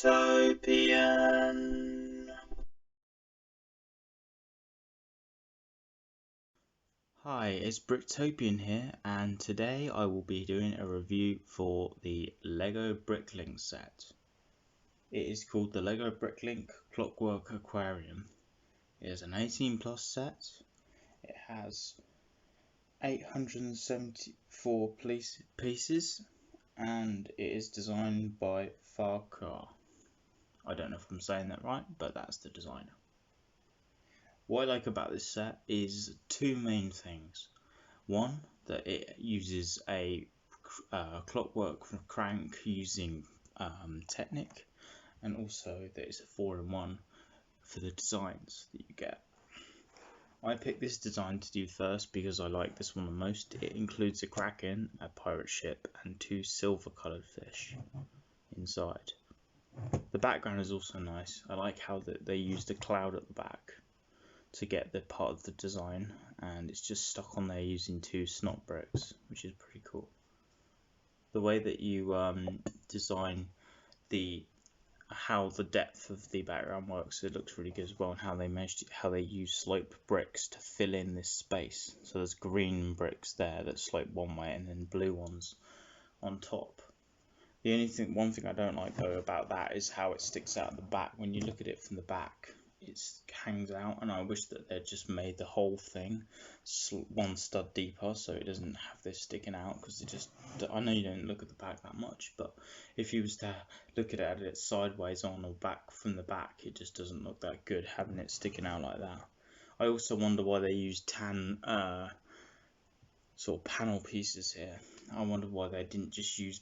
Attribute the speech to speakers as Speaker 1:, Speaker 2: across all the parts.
Speaker 1: Brickopian. Hi, it's Bricktopian here, and today I will be doing a review for the LEGO Bricklink set. It is called the LEGO Bricklink Clockwork Aquarium. It is an 18+ set. It has 874 pieces, and it is designed by Farcar. I don't know if I'm saying that right, but that's the designer. What I like about this set is two main things. One, that it uses a clockwork crank using Technic, and also that it's a 4-in-1 for the designs that you get. I picked this design to do first because I like this one the most. It includes a kraken, a pirate ship, and 2 silver coloured fish inside. The background is also nice. I like how they used a cloud at the back to get the part of the design, and it's just stuck on there using 2 snot bricks, which is pretty cool. The way that you design how the depth of the background works, it looks really good as well, and how they use slope bricks to fill in this space. So there's green bricks there that slope one way, and then blue ones on top. One thing I don't like though about that is how it sticks out at the back. When you look at it from the back, it hangs out, and I wish that they'd just made the whole thing 1 stud deeper so it doesn't have this sticking out, because I know you don't look at the back that much, but if you was to look at it sideways on or back from the back, it just doesn't look that good having it sticking out like that. I also wonder why they use tan sort of panel pieces here. I wonder why they didn't just use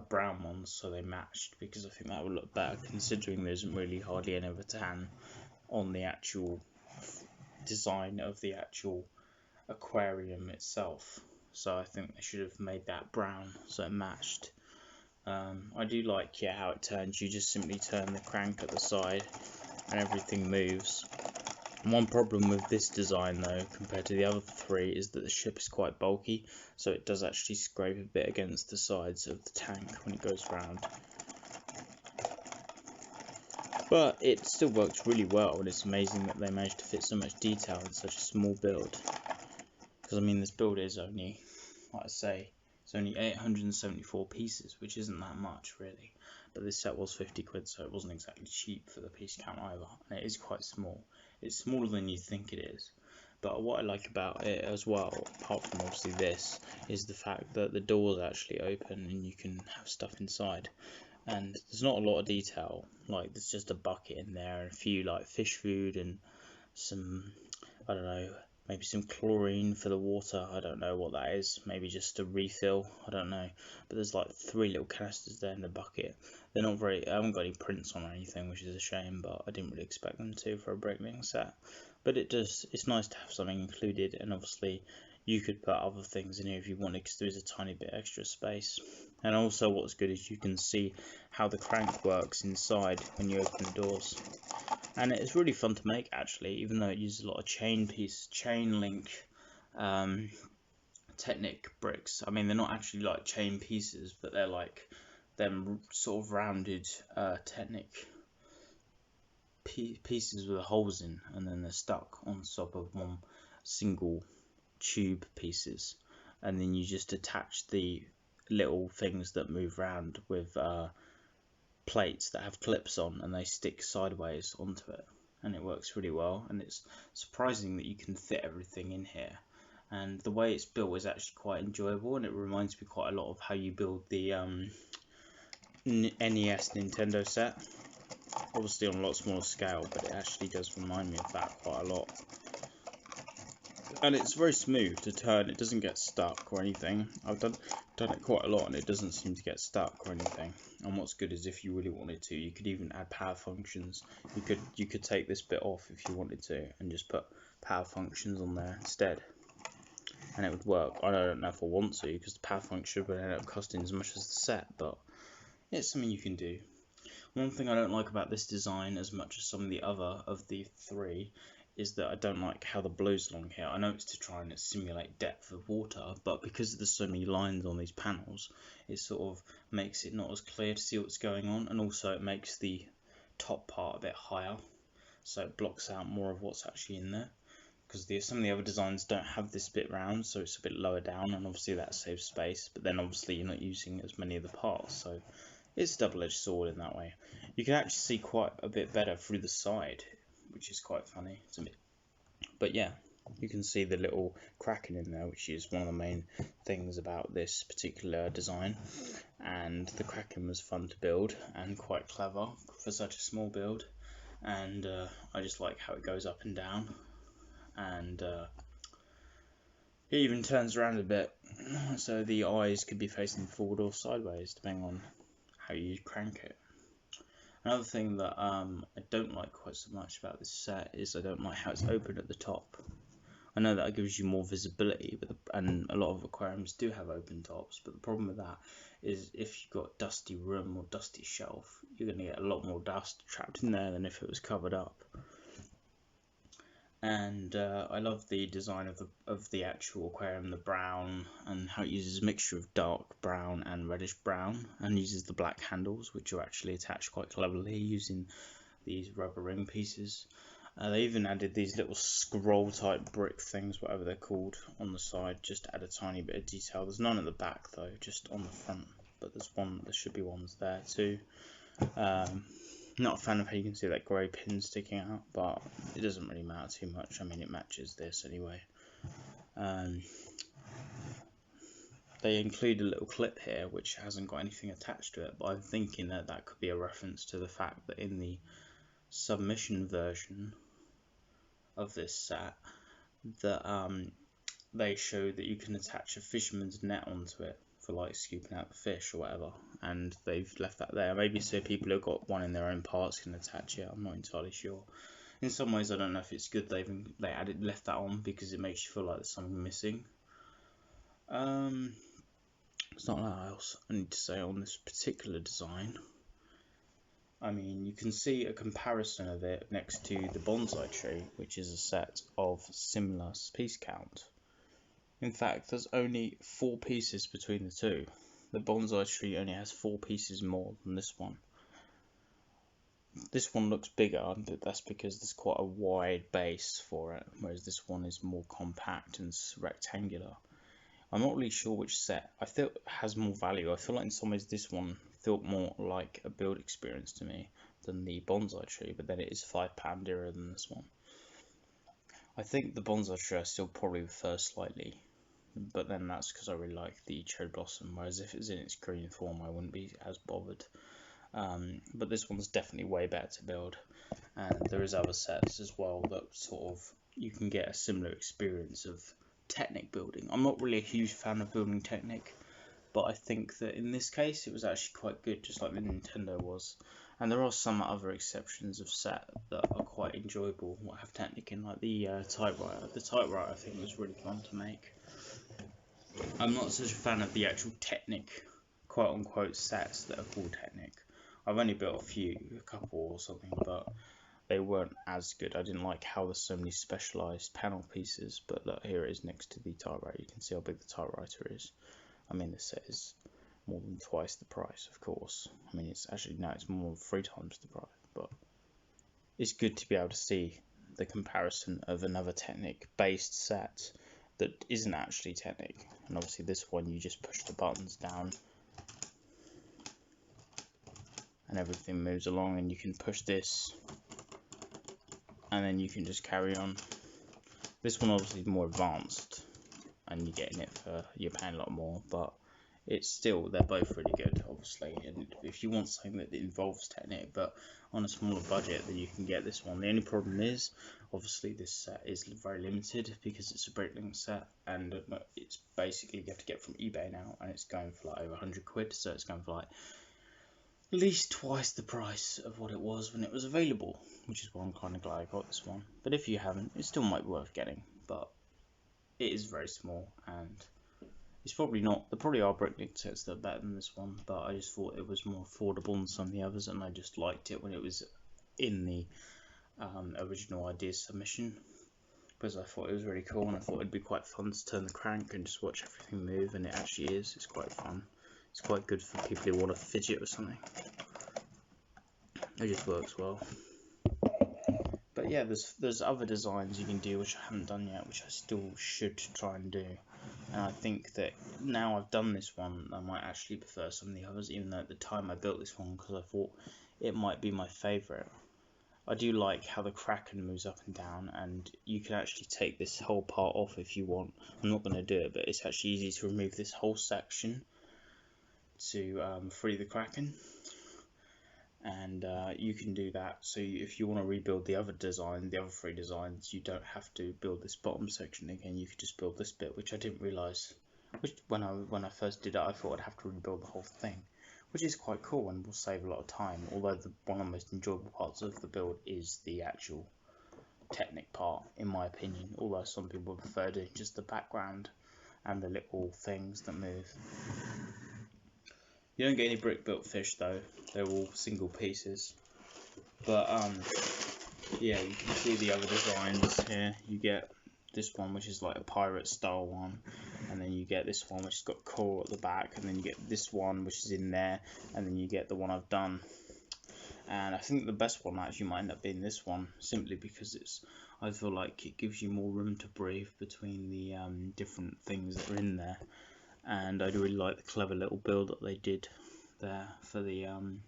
Speaker 1: brown ones so they matched, because I think that would look better, considering there isn't really hardly any of a tan on the actual design of the actual aquarium itself. So I think they should have made that brown so it matched. I do like how it turns. You just simply turn the crank at the side and everything moves. One problem with this design though, compared to the other 3, is that the ship is quite bulky, so it does actually scrape a bit against the sides of the tank when it goes round. But it still works really well, and it's amazing that they managed to fit so much detail in such a small build. Because I mean, this build is only, like I say, it's only 874 pieces, which isn't that much really. But this set was 50 quid, so it wasn't exactly cheap for the piece count either. And it is quite small. It's smaller than you think it is. But what I like about it as well, apart from obviously this, is the fact that the doors actually open and you can have stuff inside. And there's not a lot of detail, like there's just a bucket in there and a few like fish food and some, I don't know, maybe some chlorine for the water. I don't know what that is, maybe just a refill, I don't know. But there's like 3 little canisters there in the bucket. They're not very, I haven't got any prints on or anything, which is a shame, but I didn't really expect them to for a Bricklink set. But it's nice to have something included, and obviously you could put other things in here if you wanted, because there's a tiny bit extra space. And also what's good is you can see how the crank works inside when you open the doors. And it's really fun to make actually, even though it uses a lot of chain link Technic bricks. I mean, they're not actually like chain pieces, but they're like them sort of rounded Technic pieces with holes in, and then they're stuck on top of one single tube pieces, and then you just attach the little things that move around with plates that have clips on, and they stick sideways onto it, and it works really well. And it's surprising that you can fit everything in here, and the way it's built is actually quite enjoyable, and it reminds me quite a lot of how you build the NES Nintendo set, obviously on a lot smaller scale, but it actually does remind me of that quite a lot. And it's very smooth to turn, it doesn't get stuck or anything. I've done it quite a lot and it doesn't seem to get stuck or anything. And what's good is if you really wanted to, you could even add power functions. You could take this bit off if you wanted to and just put power functions on there instead, and it would work. I don't know if I want to, because the power function would end up costing as much as the set, but it's something you can do. One thing I don't like about this design as much as some of the other of the 3 is that I don't like how the blue's along here. I know it's to try and simulate depth of water, but because there's so many lines on these panels, it sort of makes it not as clear to see what's going on, and also it makes the top part a bit higher, so it blocks out more of what's actually in there. Because some of the other designs don't have this bit round, so it's a bit lower down, and obviously that saves space, but then obviously you're not using as many of the parts, so it's a double-edged sword in that way. You can actually see quite a bit better through the side, which is quite funny to me. But yeah, you can see the little cracking in there, which is one of the main things about this particular design. And the cracking was fun to build and quite clever for such a small build. And I just like how it goes up and down. And it even turns around a bit, so the eyes could be facing forward or sideways, depending on how you crank it. Another thing that I don't like quite so much about this set is I don't like how it's open at the top. I know that gives you more visibility, and a lot of aquariums do have open tops, but the problem with that is if you've got dusty room or dusty shelf, you're going to get a lot more dust trapped in there than if it was covered up. And I love the design of the actual aquarium, the brown, and how it uses a mixture of dark brown and reddish brown, and uses the black handles, which are actually attached quite cleverly using these rubber ring pieces. They even added these little scroll type brick things, whatever they're called, on the side, just to add a tiny bit of detail. There's none at the back though, just on the front, but there should be ones there too. Not a fan of how you can see that grey pin sticking out, but it doesn't really matter too much. I mean, it matches this anyway. They include a little clip here which hasn't got anything attached to it, but I'm thinking that that could be a reference to the fact that in the submission version of this set, that they show that you can attach a fisherman's net onto it for like scooping out the fish or whatever, and they've left that there. Maybe so people who've got one in their own parts can attach it. I'm not entirely sure. In some ways, I don't know if it's good they left that on, because it makes you feel like there's something missing. There's not a lot else I need to say on this particular design. I mean, you can see a comparison of it next to the bonsai tree, which is a set of similar piece count. In fact, there's only 4 pieces between the two. The bonsai tree only has 4 pieces more than this one. This one looks bigger, but that's because there's quite a wide base for it, whereas this one is more compact and rectangular. I'm not really sure which set I feel has more value. I feel like in some ways this one felt more like a build experience to me than the bonsai tree, but then it is £5 dearer than this one. I think the bonsai tree I still probably prefer slightly, but then that's because I really like the cherry blossom, whereas if it's in its green form I wouldn't be as bothered. But this one's definitely way better to build, and there is other sets as well that sort of you can get a similar experience of Technic building. I'm not really a huge fan of building Technic, but I think that in this case it was actually quite good, just like the Nintendo was. And there are some other exceptions of set that are quite enjoyable what have Technic in, like the typewriter. The typewriter I think was really fun to make. I'm not such a fan of the actual Technic quote unquote sets that are called Technic. I've only built a couple or something, but they weren't as good. I didn't like how there's so many specialised panel pieces, but look, here it is next to the typewriter. You can see how big the typewriter is. I mean, this set is more than twice the price, of course. I mean, it's actually, no, it's more than 3 times the price, but it's good to be able to see the comparison of another Technic-based set that isn't actually Technic. And obviously this one, you just push the buttons down and everything moves along, and you can push this and then you can just carry on. This one obviously is more advanced and you're getting it for, you're paying a lot more, but it's still, they're both really good obviously. And if you want something that involves Technic but on a smaller budget, then you can get this one. The only problem is obviously this set is very limited because it's a Bricklink set, and it's basically you have to get from eBay now, and it's going for like over 100 quid, so it's going for like at least twice the price of what it was when it was available, which is why I'm kind of glad I got this one. But if you haven't, it still might be worth getting, but it is very small, and it's probably not, there probably are Bricklink sets that are better than this one, but I just thought it was more affordable than some of the others, and I just liked it when it was in the original idea submission. because I thought it was really cool, and I thought it'd be quite fun to turn the crank and just watch everything move, and it actually is. It's quite fun. It's quite good for people who want to fidget or something. It just works well. But yeah, there's other designs you can do which I haven't done yet, which I still should try and do. And I think that now I've done this one, I might actually prefer some of the others, even though at the time I built this one because I thought it might be my favourite. I do like how the Kraken moves up and down, and you can actually take this whole part off if you want. I'm not going to do it, but it's actually easy to remove this whole section to free the Kraken. And you can do that, so if you want to rebuild the other design, the other 3 designs, you don't have to build this bottom section again. You could just build this bit, which I didn't realise. Which when I first did it, I thought I'd have to rebuild the whole thing, which is quite cool and will save a lot of time. Although one of the most enjoyable parts of the build is the actual Technic part, in my opinion. Although some people prefer doing just the background and the little things that move. You don't get any brick built fish though, they're all single pieces. But yeah, you can see the other designs here. You get this one which is like a pirate style one, and then you get this one which has got coral at the back, and then you get this one which is in there, and then you get the one I've done. And I think the best one actually might end up being this one, simply because I feel like it gives you more room to breathe between the different things that are in there. And I really like the clever little build that they did there for the I've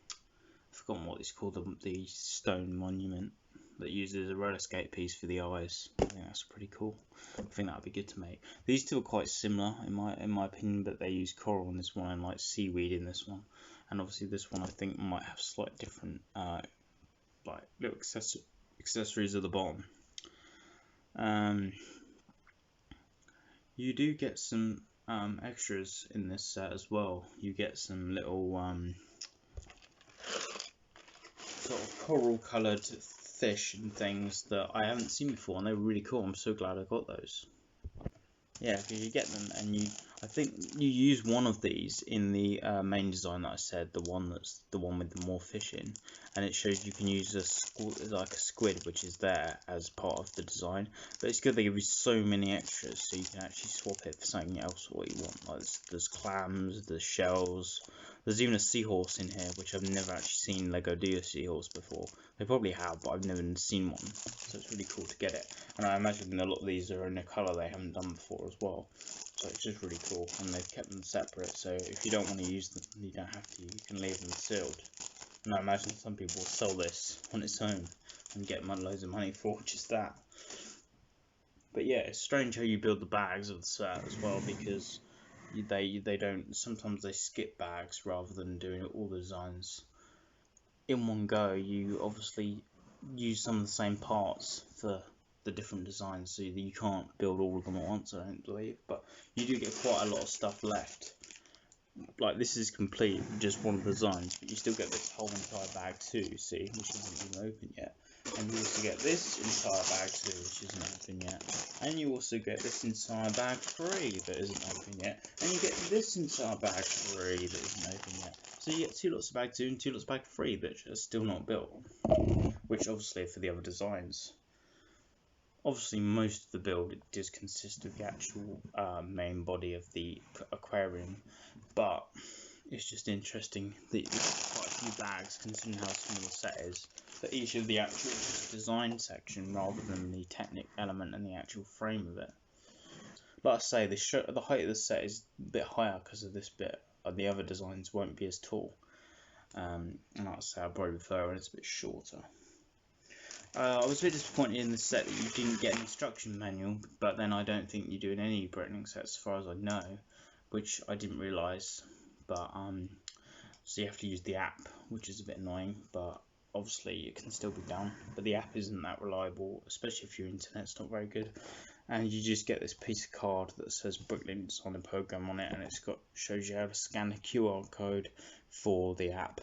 Speaker 1: forgotten what it's called, the stone monument that uses a roller skate piece for the eyes. I think that's pretty cool. I think that would be good to make. These two are quite similar in my opinion, but they use coral in this one and like seaweed in this one. And obviously this one I think might have slight different like little accessories at the bottom. You do get some extras in this set as well. You get some little sort of coral coloured fish and things that I haven't seen before, and they're really cool. I'm so glad I got those. Yeah, because you get them, and I think you use one of these in the main design that I said, the one with the more fish in, and it shows you can use like a squid, which is there as part of the design. But it's good they give you so many extras, so you can actually swap it for something else what you want. Like there's clams, there's shells. There's even a seahorse in here, which I've never actually seen Lego do a seahorse before. They probably have, but I've never seen one. So it's really cool to get it. And I imagine a lot of these are in a colour they haven't done before as well. So it's just really cool. And they've kept them separate, so if you don't want to use them, you don't have to. You can leave them sealed. And I imagine some people will sell this on its own and get loads of money for just that. But yeah, it's strange how you build the bags of the set as well, because they don't, sometimes they skip bags rather than doing all the designs in one go. You obviously use some of the same parts for the different designs, so you can't build all of them at once, I don't believe, but you do get quite a lot of stuff left. Like this is complete, just one of the designs, but you still get this whole entire bag too, see, which isn't even open yet. And you also get this entire bag too, which isn't open yet. And you also get this entire bag 3 that isn't open yet. And you get this entire bag 3 that isn't open yet. So you get 2 lots of bag 2 and 2 lots of bag 3 that are still not built. Which obviously are for the other designs. Obviously most of the build does consist of the actual main body of the aquarium. But it's just interesting that there's quite a few bags, considering how small the set is, for each of the actual design section rather than the Technic element and the actual frame of it. Like I say, the height of the set is a bit higher because of this bit, and the other designs won't be as tall. And like I say, I probably prefer when it's a bit shorter. I was a bit disappointed in the set that you didn't get an instruction manual, but then I don't think you do in any Bricklink sets as far as I know, which I didn't realise. But so you have to use the app, which is a bit annoying, but obviously it can still be done. But the app isn't that reliable, especially if your internet's not very good. And you just get this piece of card that says Bricklink design program on it, and it's got shows you how to scan a QR code for the app.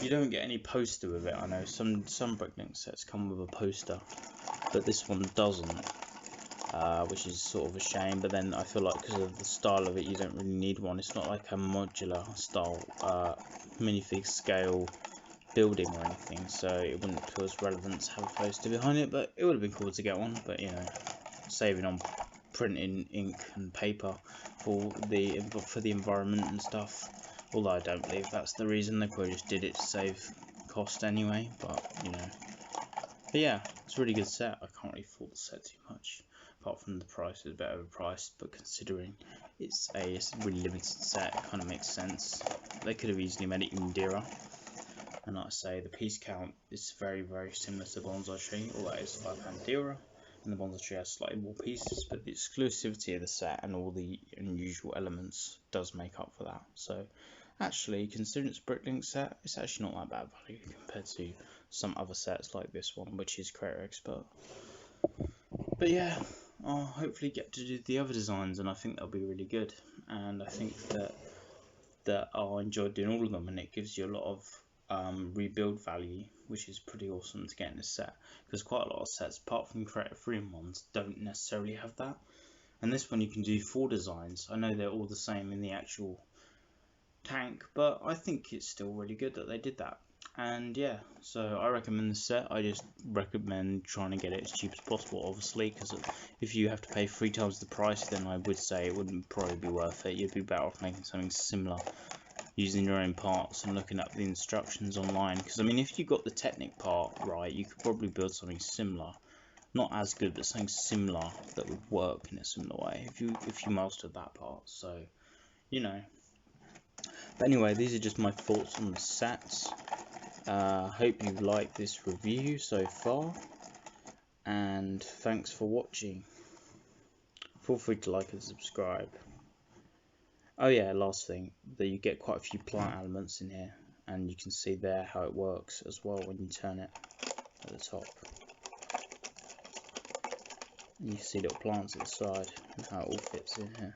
Speaker 1: You don't get any poster with it. I know some Bricklink sets come with a poster, but this one doesn't, which is sort of a shame. But then I feel like because of the style of it, you don't really need one. It's not like a modular style minifig scale building or anything, so it wouldn't feel as relevant to have a poster behind it, but it would have been cool to get one. But you know, saving on printing ink and paper for the environment and stuff, although I don't believe that's the reason. They probably just did it to save cost anyway, but you know. But yeah, it's a really good set. I can't really fault the set too much, apart from the price is a bit overpriced, but considering it's a really limited set, it kind of makes sense. They could have easily made it even dearer. And like I say, the piece count is very, very similar to the Bonsai Tree, although it's £5 dearer, and the Bonsai Tree has slightly more pieces, but the exclusivity of the set and all the unusual elements does make up for that. So actually, considering it's a Bricklink set, it's actually not that bad value compared to some other sets like this one, which is Creator Expert. But yeah, I'll hopefully get to do the other designs, and I think they'll be really good. And I think that I'll enjoy doing all of them, and it gives you a lot of rebuild value, which is pretty awesome to get in this set, because quite a lot of sets, apart from Creative Freedom ones, don't necessarily have that. And this one you can do 4 designs. I know they're all the same in the actual tank, but I think it's still really good that they did that. And yeah, so I recommend this set. I just recommend trying to get it as cheap as possible, obviously, because if you have to pay 3 times the price, then I would say it wouldn't probably be worth it. You'd be better off making something similar, using your own parts and looking up the instructions online. Because I mean, if you got the Technic part right, you could probably build something similar, not as good, but something similar that would work in a similar way if you mastered that part. So you know. But anyway, these are just my thoughts on the sets. Hope you liked this review so far, and thanks for watching. Feel free to like and subscribe. Oh yeah, last thing, that you get quite a few plant elements in here, and you can see there how it works as well when you turn it at the top. And you see little plants at the side and how it all fits in here.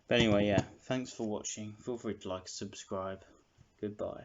Speaker 1: But anyway, yeah, thanks for watching. Feel free to like and subscribe. Goodbye.